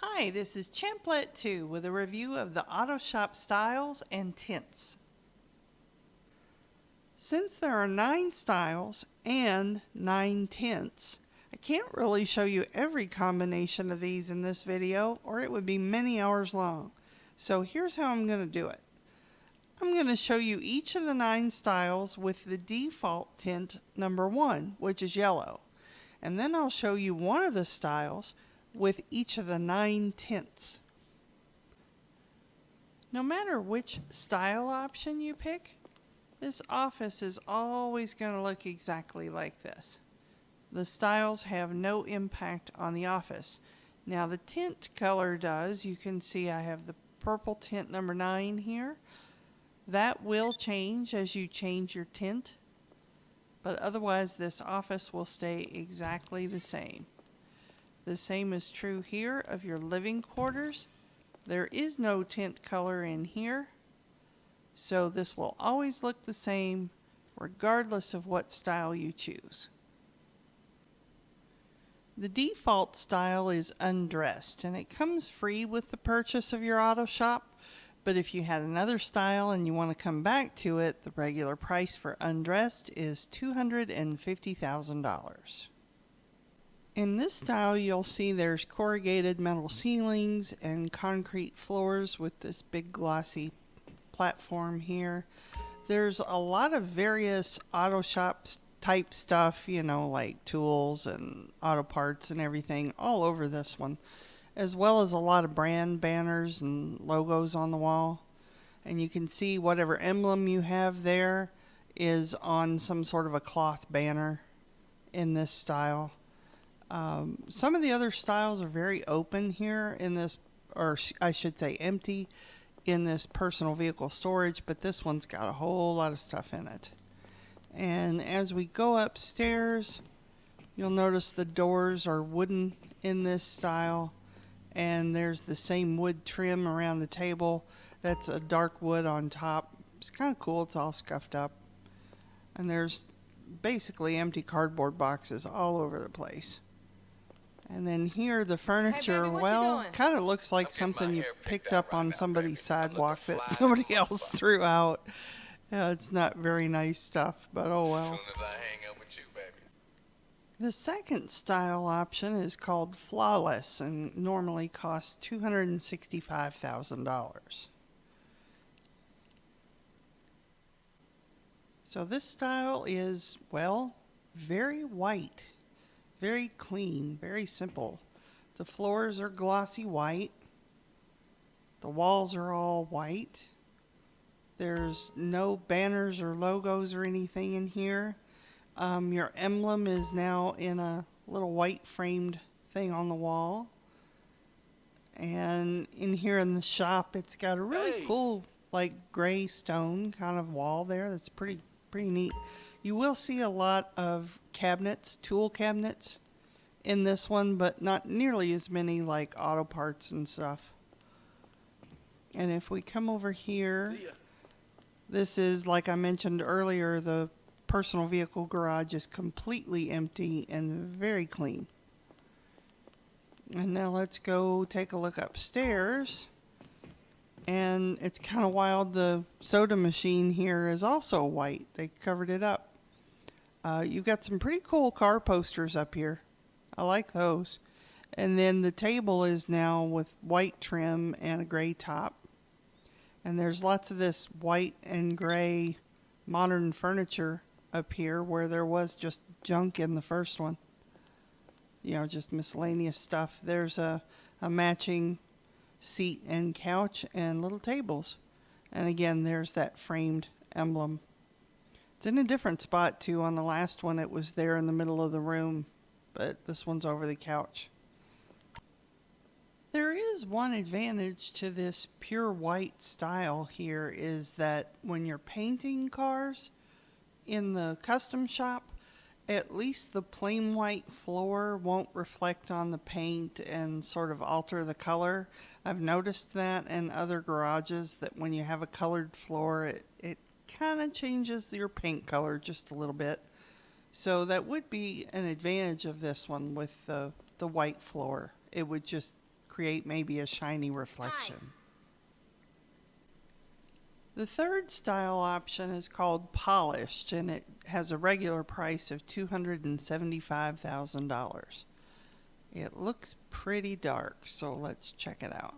Hi, this is Champlet2 with a review of the Auto Shop styles and tints. Since there are 9 styles and 9 tints, I can't really show you every combination of these in this video or it would be many hours long. So here's how I'm going to do it. I'm going to show you each of the 9 styles with the default tint number 1, which is yellow. And then I'll show you one of the styles with each of the 9 tints. No matter which style option you pick, this office is always going to look exactly like this. The styles have no impact on the office. Now the tint color does. You can see I have the purple tint number 9 here. That will change as you change your tint, but otherwise this office will stay exactly the same. The same is true here of your living quarters. There is no tint color in here, so this will always look the same regardless of what style you choose. The default style is Undressed, and it comes free with the purchase of your auto shop, but if you had another style and you want to come back to it, the regular price for Undressed is $250,000. In this style, you'll see there's corrugated metal ceilings and concrete floors with this big glossy platform here. There's a lot of various auto shop type stuff, you know, like tools and auto parts and everything all over this one, as well as a lot of brand banners and logos on the wall. And you can see whatever emblem you have there is on some sort of a cloth banner in this style. Some of the other styles are very open here in this, or I should say empty, in this personal vehicle storage, but this one's got a whole lot of stuff in it. And as we go upstairs, you'll notice the doors are wooden in this style, and there's the same wood trim around the table. That's a dark wood on top. It's kind of cool. It's all scuffed up. And there's basically empty cardboard boxes all over the place. And then here the furniture, baby, well, kind of looks like something you picked up on somebody's sidewalk that somebody else threw out. It's not very nice stuff, but oh well. The second style option is called Flawless and normally costs $265,000. So this style is, well, very white. Very clean, very simple. The floors are glossy white. The walls are all white. There's no banners or logos or anything in here. Your emblem is now in a little white framed thing on the wall. And in here in the shop, it's got a really cool, like gray stone kind of wall there. That's pretty neat. You will see a lot of cabinets, tool cabinets in this one, but not nearly as many like auto parts and stuff. And if we come over here, this is, like I mentioned earlier, the personal vehicle garage is completely empty and very clean. And now let's go take a look upstairs. And it's kind of wild, the soda machine here is also white. They covered it up. You've got some pretty cool car posters up here. I like those. And then the table is now with white trim and a gray top. And there's lots of this white and gray modern furniture up here where there was just junk in the first one. You know, just miscellaneous stuff. There's a matching seat and couch and little tables. And again, there's that framed emblem. It's in a different spot too. On the last one it was there in the middle of the room, but this one's over the couch. There is one advantage to this pure white style here, is that when you're painting cars in the custom shop, at least the plain white floor won't reflect on the paint and sort of alter the color. I've noticed that in other garages, that when you have a colored floor, it kind of changes your paint color just a little bit. So that would be an advantage of this one with the white floor. It would just create maybe a shiny reflection. The third style option is called Polished, and it has a regular price of $275,000. It looks pretty dark, so let's check it out.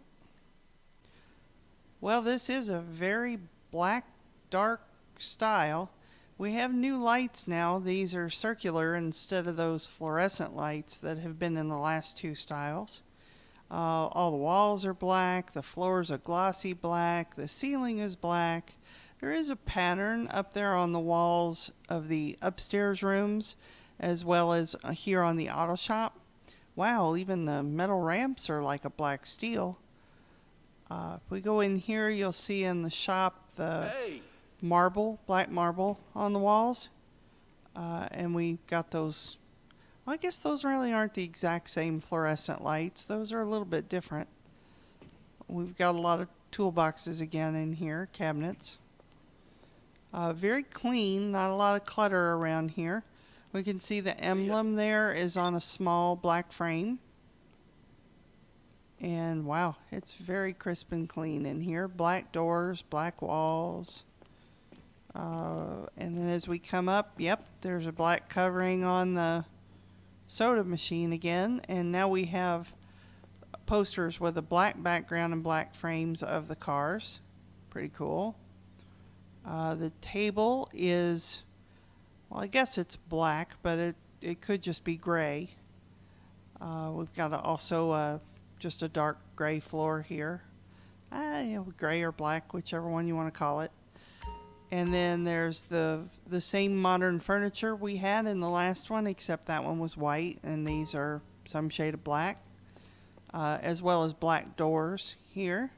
Well, this is a very black, dark style. We have new lights now. These are circular instead of those fluorescent lights that have been in the last two styles. All the walls are black, the floor is a glossy black, the ceiling is black. There is a pattern up there on the walls of the upstairs rooms, as well as here on the auto shop. Wow, even the metal ramps are like a black steel. If we go in here, you'll see in the shop the marble, black marble on the walls. And we got those. Well, I guess those really aren't the exact same fluorescent lights. Those are a little bit different. We've got a lot of toolboxes again in here, cabinets. Very clean, not a lot of clutter around here. We can see the emblem there is on a small black frame. And wow, it's very crisp and clean in here. Black doors, black walls. And then as we come up, yep, there's a black covering on the soda machine again, and now we have posters with a black background and black frames of the cars. Pretty cool. The table is, well, I guess it's black, but it could just be gray. We've got also just a dark gray floor here. Gray or black, whichever one you want to call it. And then there's the same modern furniture we had in the last one, except that one was white, and these are some shade of black, as well as black doors here.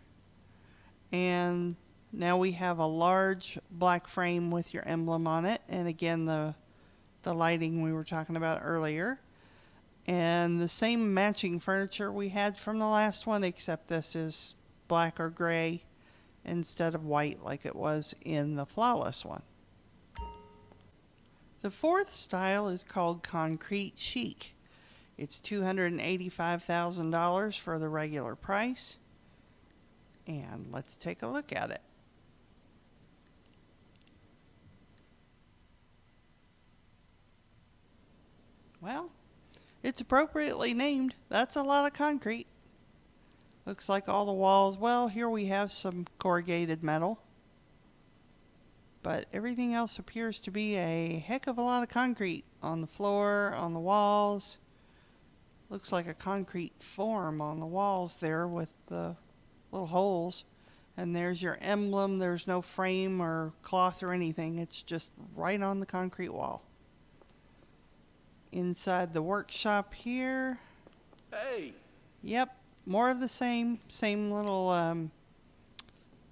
And now we have a large black frame with your emblem on it, and again the lighting we were talking about earlier. And the same matching furniture we had from the last one, except this is black or gray instead of white like it was in the flawless one. The fourth style is called Concrete Chic. It's $285,000 for the regular price. And let's take a look at it. Well, it's appropriately named. That's a lot of concrete. Looks like all the walls, well, here we have some corrugated metal. But everything else appears to be a heck of a lot of concrete on the floor, on the walls. Looks like a concrete form on the walls there with the little holes. And there's your emblem. There's no frame or cloth or anything. It's just right on the concrete wall. Inside the workshop here. Yep. More of the same little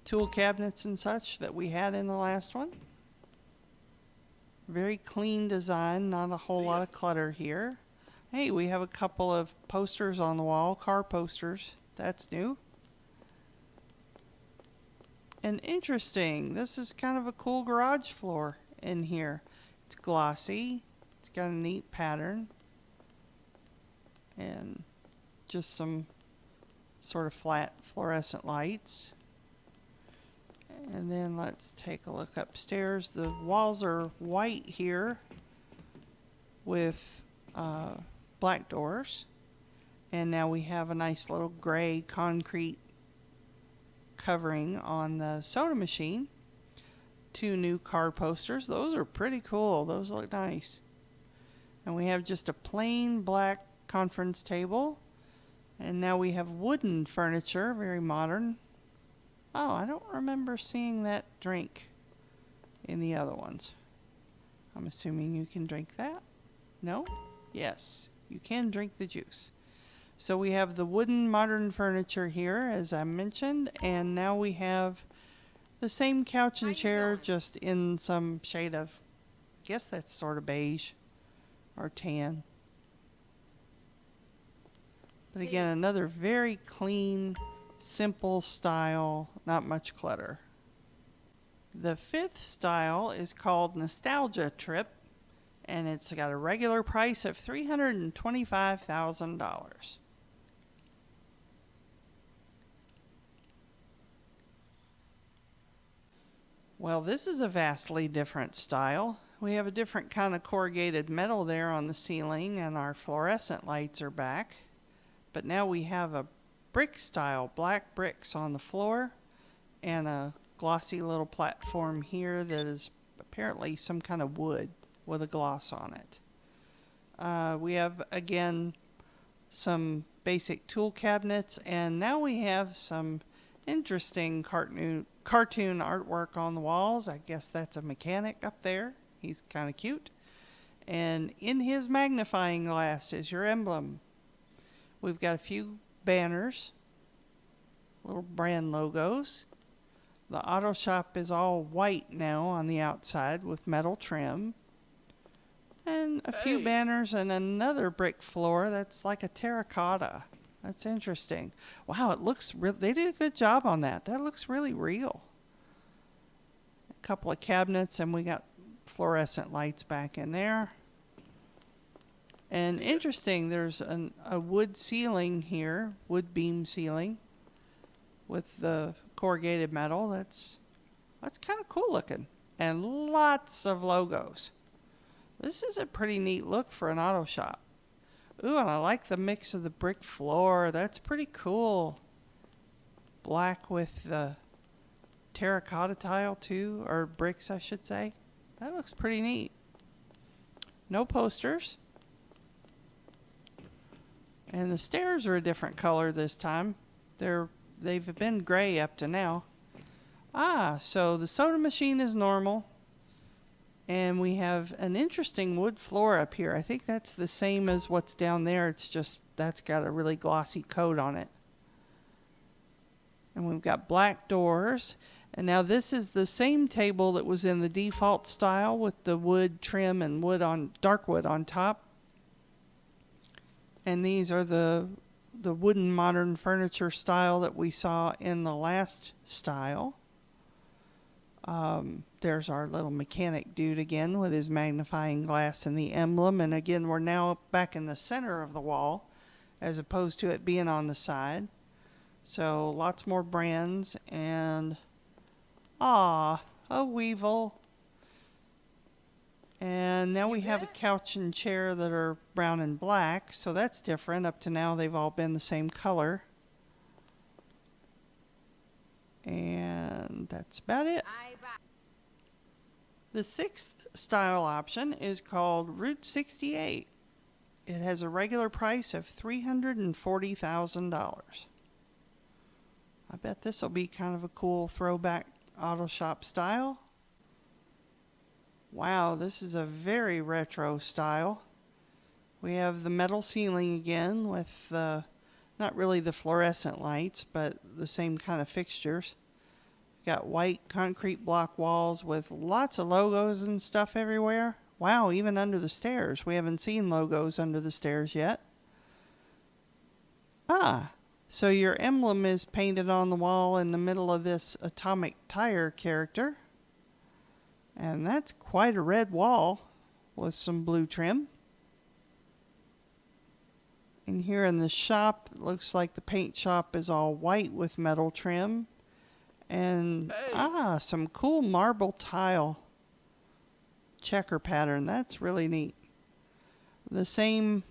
tool cabinets and such that we had in the last one. Very clean design, not a whole lot of clutter here. Hey, we have a couple of posters on the wall, car posters. That's new. And interesting, this is kind of a cool garage floor in here. It's glossy, it's got a neat pattern, and just some sort of flat fluorescent lights. And then let's take a look upstairs. The walls are white here with black doors. And now we have a nice little gray concrete covering on the soda machine. 2 new car posters. Those are pretty cool. Those look nice. And we have just a plain black conference table. And now we have wooden furniture, very modern. Oh, I don't remember seeing that drink in the other ones. I'm assuming you can drink that? No? Yes, you can drink the juice. So we have the wooden modern furniture here, as I mentioned, and now we have the same couch and chair, just in some shade of, I guess that's sort of beige or tan. But again, another very clean, simple style, not much clutter. The fifth style is called Nostalgia Trip, and it's got a regular price of $325,000. Well, this is a vastly different style. We have a different kind of corrugated metal there on the ceiling, and our fluorescent lights are back. But now we have a brick style, black bricks on the floor, and a glossy little platform here that is apparently some kind of wood with a gloss on it. We have, again, some basic tool cabinets, and now we have some interesting cartoon artwork on the walls. I guess that's a mechanic up there. He's kind of cute. And in his magnifying glass is your emblem. We've got a few banners, little brand logos. The auto shop is all white now on the outside with metal trim. And a few banners and another brick floor that's like a terracotta. That's interesting. Wow, it looks they did a good job on that. That looks really real. A couple of cabinets, and we got fluorescent lights back in there. And interesting, there's a wood ceiling here, wood beam ceiling with the corrugated metal. That's kind of cool looking. And lots of logos. This is a pretty neat look for an auto shop. Ooh, and I like the mix of the brick floor. That's pretty cool. Black with the terracotta tile too, or bricks I should say. That looks pretty neat. No posters. And the stairs are a different color this time. They've been gray up to now. So the soda machine is normal. And we have an interesting wood floor up here. I think that's the same as what's down there. It's just that's got a really glossy coat on it. And we've got black doors. And now this is the same table that was in the default style with the wood trim and dark wood on top. And these are the wooden modern furniture style that we saw in the last style. There's our little mechanic dude again with his magnifying glass and the emblem. And again, we're now back in the center of the wall as opposed to it being on the side. So lots more brands and a weevil. And now we have a couch and chair that are brown and black. So that's different. Up to now, they've all been the same color. And that's about it. The sixth style option is called Route 68. It has a regular price of $340,000. I bet this will be kind of a cool throwback auto shop style. Wow, this is a very retro style. We have the metal ceiling again with not really the fluorescent lights, but the same kind of fixtures. Got white concrete block walls with lots of logos and stuff everywhere. Wow, even under the stairs. We haven't seen logos under the stairs yet. So your emblem is painted on the wall in the middle of this atomic tire character. And that's quite a red wall with some blue trim. And here in the shop, it looks like the paint shop is all white with metal trim. And some cool marble tile checker pattern. That's really neat. The same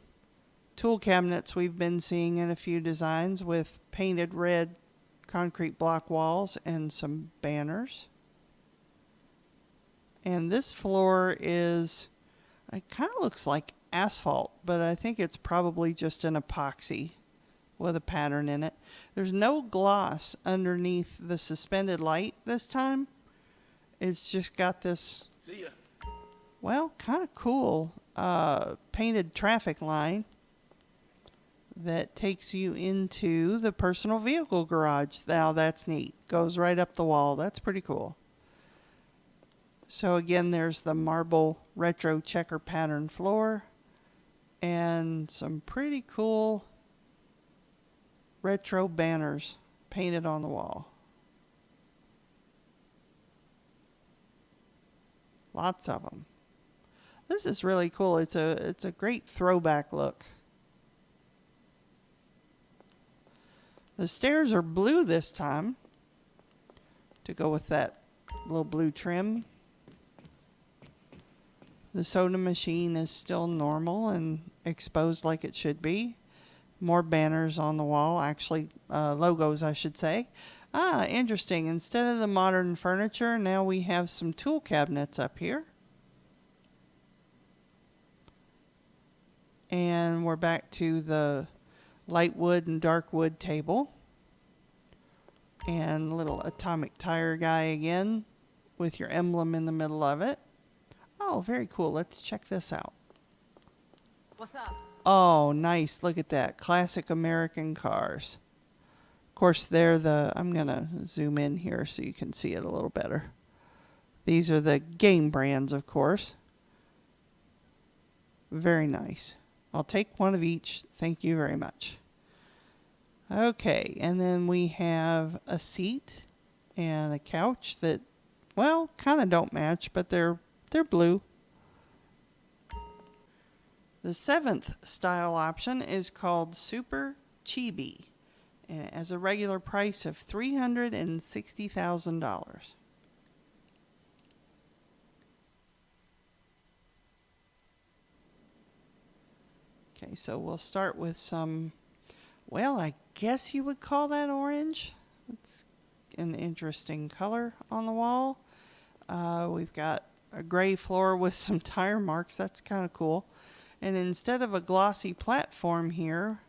tool cabinets we've been seeing in a few designs with painted red concrete block walls and some banners. And this floor it kind of looks like asphalt, but I think it's probably just an epoxy with a pattern in it. There's no gloss underneath the suspended light this time. It's just got this, kind of cool painted traffic line that takes you into the personal vehicle garage. Now that's neat. Goes right up the wall. That's pretty cool. So again, there's the marble retro checker pattern floor and some pretty cool retro banners painted on the wall. Lots of them. This is really cool. It's a great throwback look. The stairs are blue this time to go with that little blue trim. The soda machine is still normal and exposed like it should be. More banners on the wall, actually logos I should say. Ah, interesting. Instead of the modern furniture, now we have some tool cabinets up here. And we're back to the light wood and dark wood table. And a little atomic tire guy again with your emblem in the middle of it. Oh, very cool. Let's check this out. What's up? Oh, nice. Look at that. Classic American cars. Of course, they're the... I'm going to zoom in here so you can see it a little better. These are the game brands, of course. Very nice. I'll take one of each. Thank you very much. Okay, and then we have a seat and a couch that, well, kind of don't match, but they're blue. The 7th style option is called Super Chibi, and it has a regular price of $360,000. Okay, so we'll start with some, well, I guess you would call that orange. It's an interesting color on the wall. We've got a gray floor with some tire marks. That's kind of cool. And instead of a glossy platform here,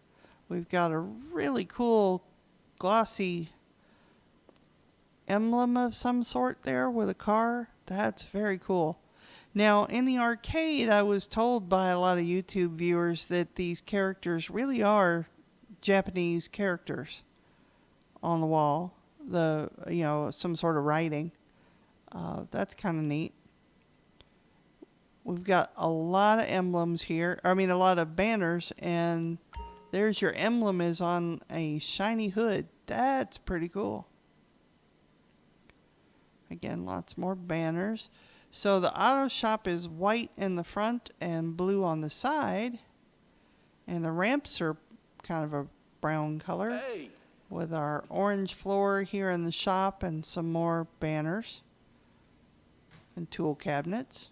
we've got a really cool glossy emblem of some sort there with a car. That's very cool. Now, in the arcade, I was told by a lot of YouTube viewers that these characters really are Japanese characters on the wall. Some sort of writing. That's kind of neat. We've got a lot of emblems here. A lot of banners, and there's your emblem is on a shiny hood. That's pretty cool. Again, lots more banners. So the auto shop is white in the front and blue on the side. And the ramps are kind of a brown color. Hey. With our orange floor here in the shop and some more banners and tool cabinets.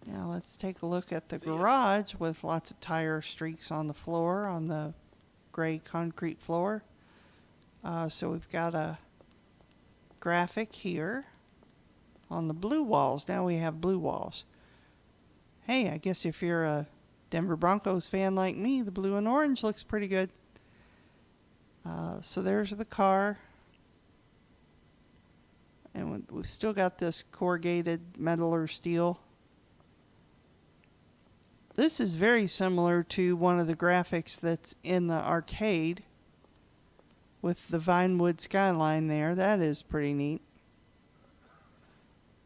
Now let's take a look at the garage with lots of tire streaks on the floor, on the gray concrete floor. So we've got a graphic here on the blue walls. Now we have blue walls. Hey, I guess if you're a Denver Broncos fan like me, the blue and orange looks pretty good. So there's the car. And we've still got this corrugated metal or steel. This is very similar to one of the graphics that's in the arcade with the Vinewood skyline there. That is pretty neat.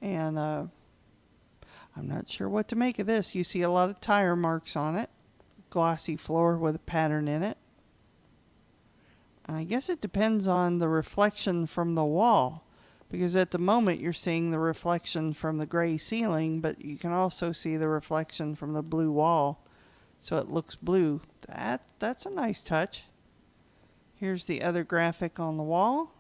And I'm not sure what to make of this. You see a lot of tire marks on it. Glossy floor with a pattern in it. I guess it depends on the reflection from the wall, because at the moment you're seeing the reflection from the gray ceiling, but you can also see the reflection from the blue wall, so it looks blue. That's a nice touch. Here's the other graphic on the wall.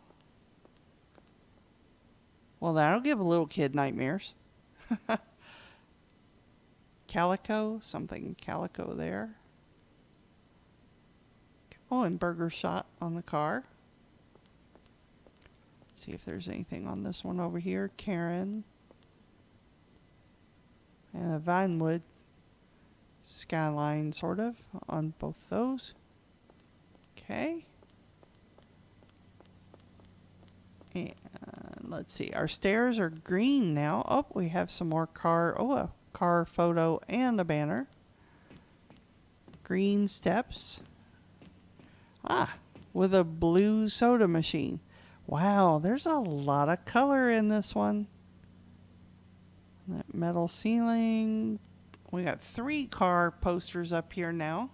Well, that'll give a little kid nightmares. Calico, something calico there. Oh, and burger shot on the car. Let's see if there's anything on this one over here. Karen. And a Vinewood skyline, sort of, on both those. Okay. And let's see. Our stairs are green now. Oh, we have some more car. Oh, a car photo and a banner. Green steps. With a blue soda machine. Wow, there's a lot of color in this one. That metal ceiling. We got 3 car posters up here now.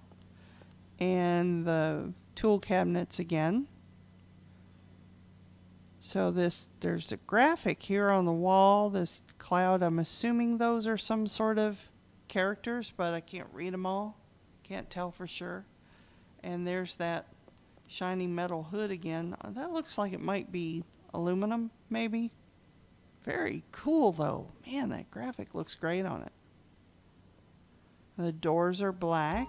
And the tool cabinets again. So there's a graphic here on the wall. This cloud, I'm assuming those are some sort of characters, but I can't read them all. Can't tell for sure. And there's that shiny metal hood again. That looks like it might be aluminum, maybe. Very cool, though. Man, that graphic looks great on it. The doors are black,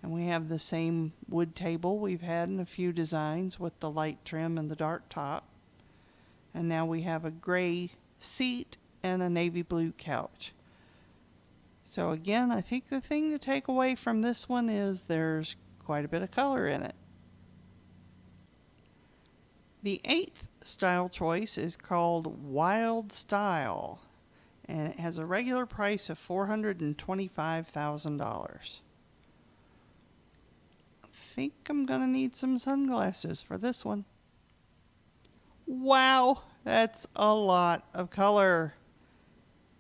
and we have the same wood table we've had in a few designs with the light trim and the dark top. And now we have a gray seat and a navy blue couch. So again, I think the thing to take away from this one is there's quite a bit of color in it. The 8th style choice is called Wildstyle, and it has a regular price of $425,000. I think I'm going to need some sunglasses for this one. Wow, that's a lot of color.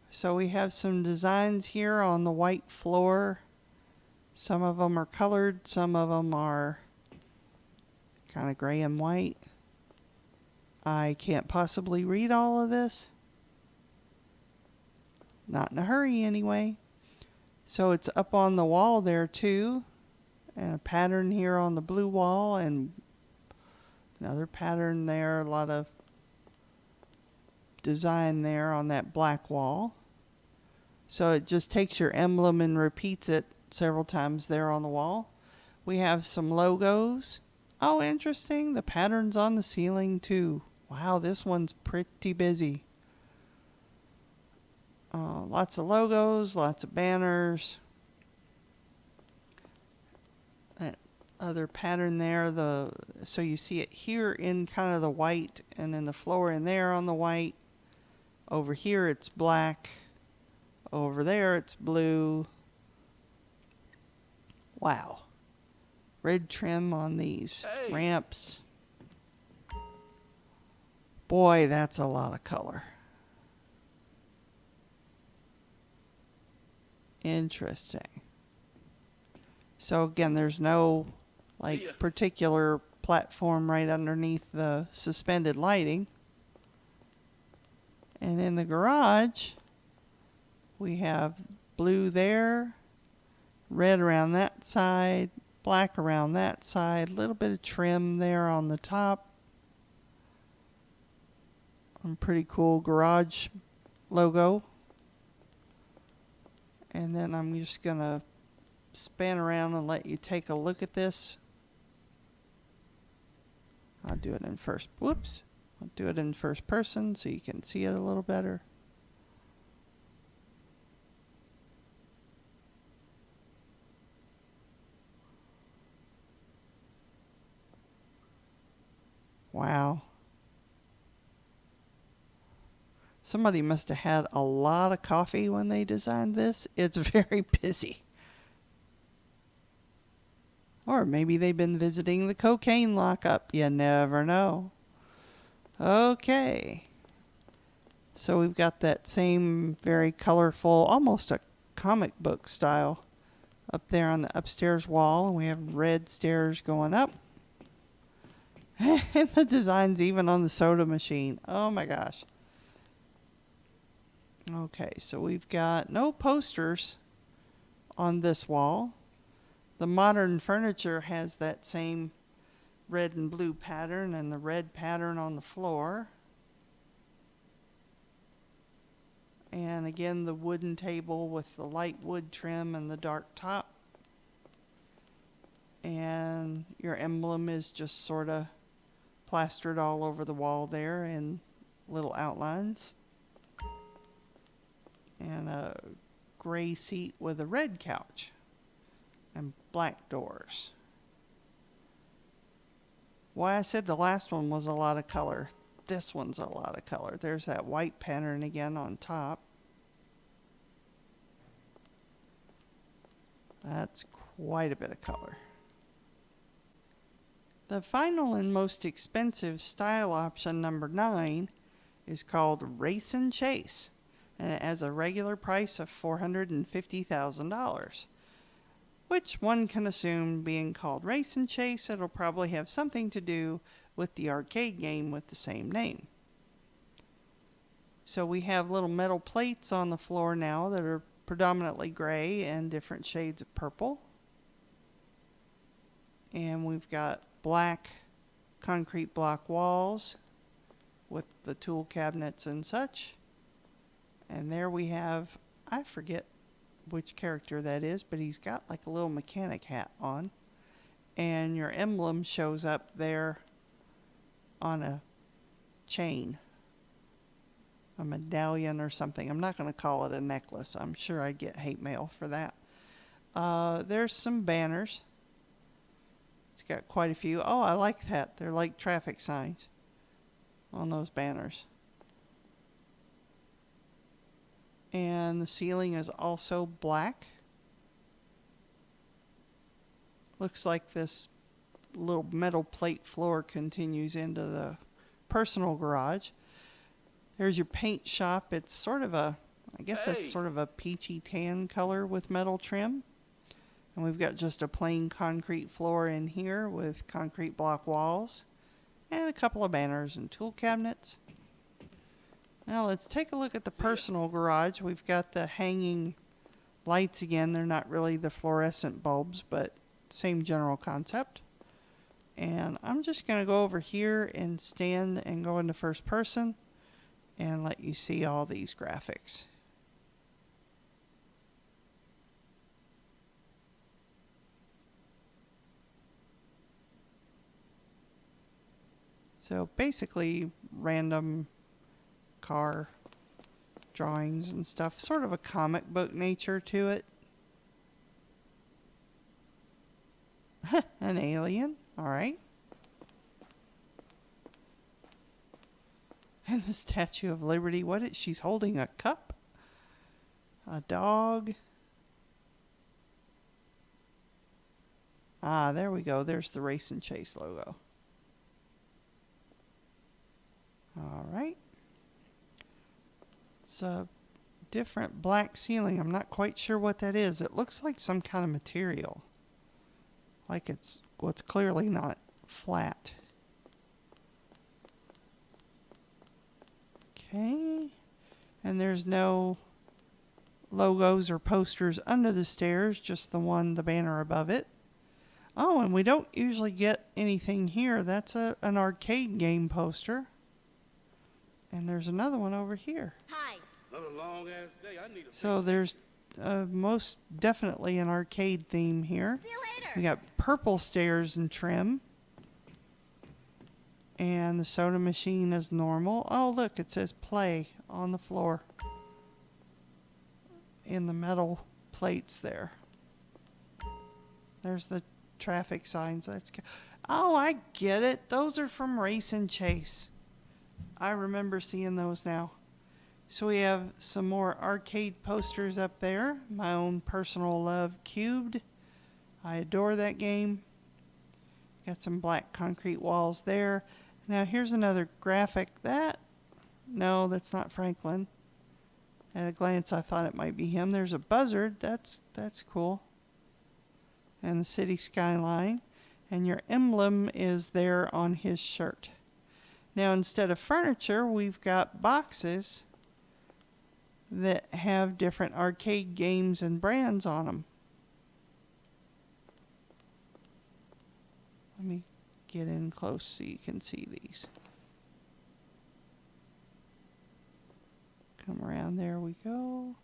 So we have some designs here on the white floor. Some of them are colored, some of them are kind of gray and white. I can't possibly read all of this. Not in a hurry anyway. So it's up on the wall there too. And a pattern here on the blue wall and another pattern there. A lot of design there on that black wall. So it just takes your emblem and repeats it several times there on the wall. We have some logos. Oh, interesting. The pattern's on the ceiling too. Wow, this one's pretty busy. Lots of logos, lots of banners. That other pattern there, so you see it here in kind of the white, and then the floor in there on the white. Over here it's black. Over there it's blue. Wow. Red trim on these ramps. Boy, that's a lot of color. Interesting. So again, there's no particular platform right underneath the suspended lighting. And in the garage, we have blue there, red around that side, black around that side, a little bit of trim there on the top. Pretty cool garage logo. And then I'm just going to span around and let you take a look at this. I'll do it in first. Whoops. I'll do it in first person so you can see it a little better. Wow. Somebody must have had a lot of coffee when they designed this. It's very busy. Or maybe they've been visiting the cocaine lockup. You never know. Okay. So we've got that same very colorful, almost a comic book style up there on the upstairs wall. We have red stairs going up. And the design's even on the soda machine. Oh my gosh. Okay, so we've got no posters on this wall. The modern furniture has that same red and blue pattern and the red pattern on the floor. And again, the wooden table with the light wood trim and the dark top. And your emblem is just sort of plastered all over the wall there in little outlines. And a gray seat with a red couch and black doors. Why I said the last one was a lot of color. This one's a lot of color. There's that white pattern again on top. That's quite a bit of color. The final and most expensive style option, number 9, is called Race and Chase. And it has a regular price of $450,000, which one can assume, being called Race and Chase, it'll probably have something to do with the arcade game with the same name. So we have little metal plates on the floor now that are predominantly gray and different shades of purple. And we've got black concrete block walls with the tool cabinets and such. And there we have, I forget which character that is, but he's got like a little mechanic hat on. And your emblem shows up there on a chain, a medallion or something. I'm not going to call it a necklace. I'm sure I get hate mail for that. There's some banners. It's got quite a few. Oh, I like that. They're like traffic signs on those banners. And the ceiling is also black. Looks like this little metal plate floor continues into the personal garage. There's your paint shop. It's sort of a, I guess it's sort of a peachy tan color with metal trim. And we've got just a plain concrete floor in here with concrete block walls and a couple of banners and tool cabinets. Now let's take a look at the personal garage. We've got the hanging lights again. They're not really the fluorescent bulbs, but same general concept. And I'm just going to go over here and stand and go into first person and let you see all these graphics. So basically random car drawings and stuff, sort of a comic book nature to it. An alien, all right. And the Statue of Liberty, what is she's holding a cup? A dog. Ah, there we go. There's the Race and Chase logo. All right. It's a different black ceiling. I'm not quite sure what that is. It looks like some kind of material. Like it's what's clearly not flat. Okay. And there's no logos or posters under the stairs, just the banner above it. Oh, and we don't usually get anything here. That's an arcade game poster. And there's another one over here. Hi. Another long ass day. I need a So there's most definitely an arcade theme here. See you later. We got purple stairs and trim. And the soda machine is normal. Oh, look, it says play on the floor. In the metal plates there. There's the traffic signs. Oh, I get it. Those are from Race and Chase. I remember seeing those now. So we have some more arcade posters up there. My own personal love, Cubed. I adore that game. Got some black concrete walls there. Now here's another graphic. No, that's not Franklin. At a glance, I thought it might be him. There's a buzzard. That's cool. And the city skyline. And your emblem is there on his shirt. Now, instead of furniture, we've got boxes that have different arcade games and brands on them. Let me get in close so you can see these. Come around, there we go.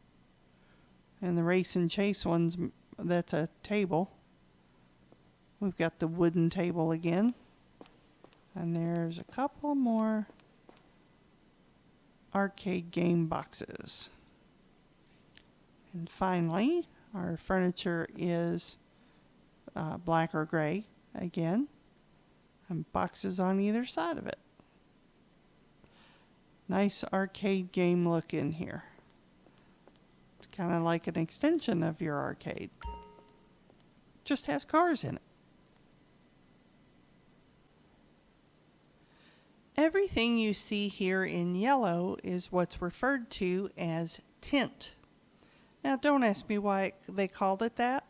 And the Race and Chase ones, that's a table. We've got the wooden table again. And there's a couple more arcade game boxes. And finally, our furniture is black or gray again. And boxes on either side of it. Nice arcade game look in here. It's kind of like an extension of your arcade. Just has cars in it. Everything you see here in yellow is what's referred to as tint. Now, don't ask me why they called it that.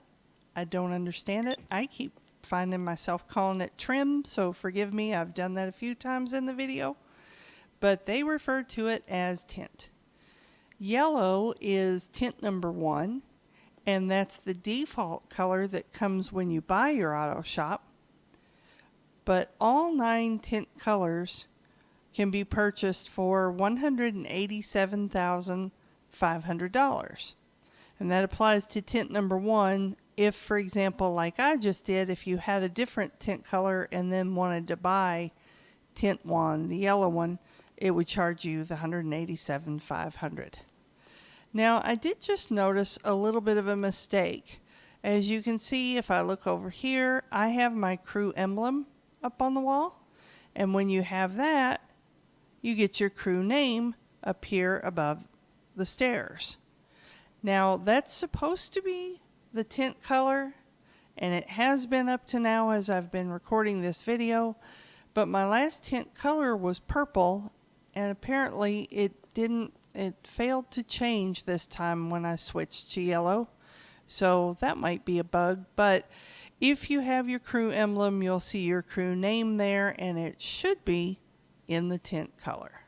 I don't understand it. I keep finding myself calling it trim, so forgive me. I've done that a few times in the video. But they refer to it as tint. Yellow is tint number 1, and that's the default color that comes when you buy your auto shop. But all 9 tint colors can be purchased for $187,500. And that applies to tint number 1 if, for example, like I just did, if you had a different tint color and then wanted to buy tint 1, the yellow one, it would charge you the $187,500. Now, I did just notice a little bit of a mistake. As you can see, if I look over here, I have my crew emblem up on the wall. And when you have that, you get your crew name up here above the stairs. Now, that's supposed to be the tint color, and it has been up to now as I've been recording this video, but my last tint color was purple, and apparently it failed to change this time when I switched to yellow. So that might be a bug, but if you have your crew emblem, you'll see your crew name there, and it should be in the tint color.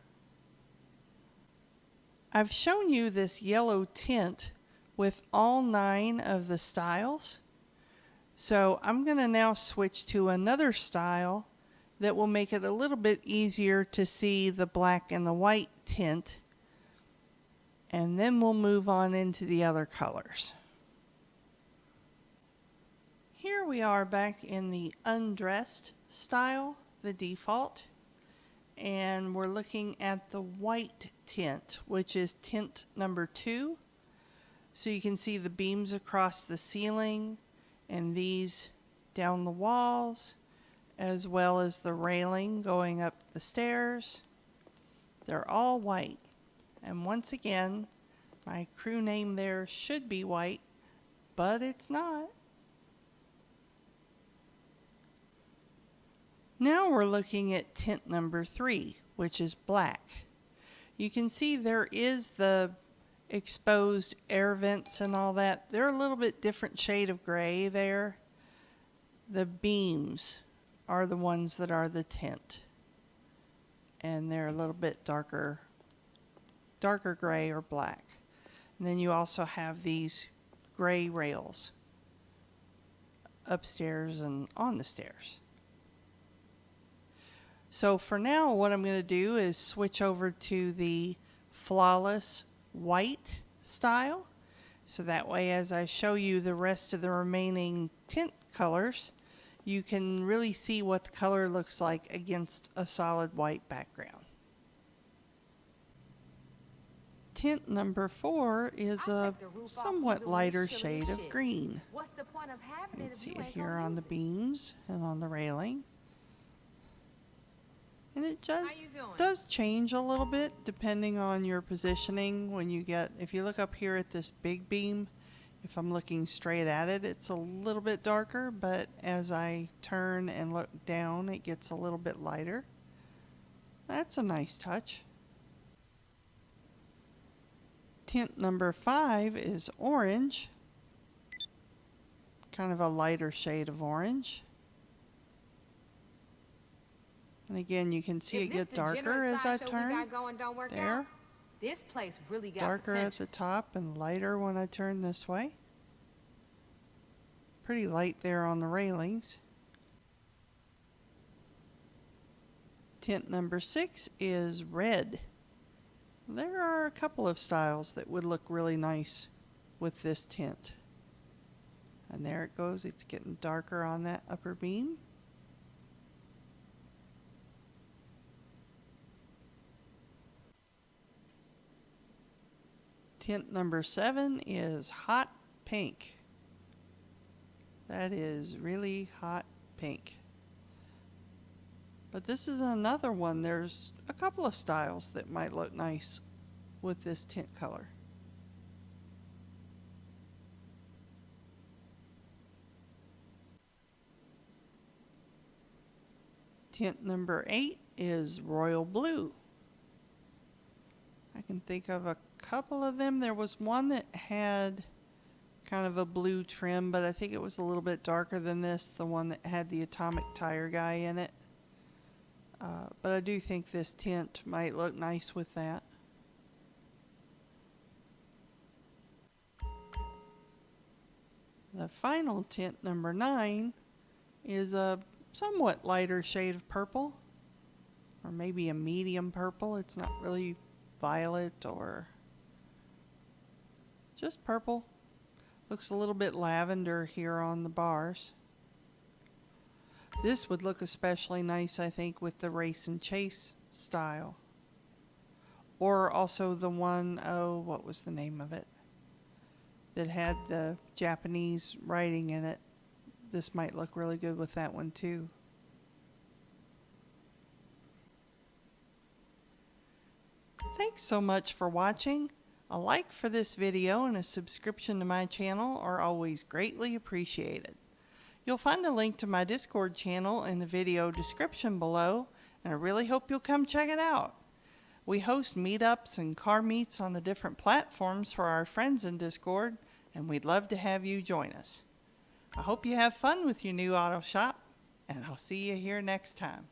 I've shown you this yellow tint with all 9 of the styles. So I'm going to now switch to another style that will make it a little bit easier to see the black and the white tint. And then we'll move on into the other colors. Here we are back in the Undressed style, the default. And we're looking at the white tint, which is tint number 2. So you can see the beams across the ceiling and these down the walls, as well as the railing going up the stairs. They're all white. And once again, my crew name there should be white, but it's not. Now we're looking at tint number 3, which is black. You can see there is the exposed air vents and all that. They're a little bit different shade of gray there. The beams are the ones that are the tint. And they're a little bit darker gray or black. And then you also have these gray rails upstairs and on the stairs. So for now, what I'm going to do is switch over to the flawless white style. So that way, as I show you the rest of the remaining tint colors, you can really see what the color looks like against a solid white background. Tint number 4 is a somewhat lighter shade of green. What's the point of having You it can if see you it ain't here gonna on use the it? beams and on the railing. And it just How you doing? does change a little bit depending on your positioning. When you get, if you look up here at this big beam, if I'm looking straight at it, it's a little bit darker, but as I turn and look down, it gets a little bit lighter. That's a nice touch. Tint number 5 is orange, kind of a lighter shade of orange. And again, you can see it get darker as I turn. There. This place really got Darker at potential. the top and lighter when I turn this way. Pretty light there on the railings. Tint number 6 is red. There are a couple of styles that would look really nice with this tint. And there it goes, it's getting darker on that upper beam. Tint number 7 is hot pink. That is really hot pink. But this is another one. There's a couple of styles that might look nice with this tint color. Tint number 8 is royal blue. I can think of a couple of them. There was one that had kind of a blue trim, but I think it was a little bit darker than this, the one that had the atomic tire guy in it. But I do think this tint might look nice with that. The final tint, number 9, is a somewhat lighter shade of purple. or maybe a medium purple. It's not really violet or just purple. Looks a little bit lavender here on the bars. This would look especially nice, I think, with the Race and Chase style. Or also the one, oh, what was the name of it? That had the Japanese writing in it. This might look really good with that one too. Thanks so much for watching. A like for this video and a subscription to my channel are always greatly appreciated. You'll find a link to my Discord channel in the video description below, and I really hope you'll come check it out. We host meetups and car meets on the different platforms for our friends in Discord, and we'd love to have you join us. I hope you have fun with your new auto shop, and I'll see you here next time.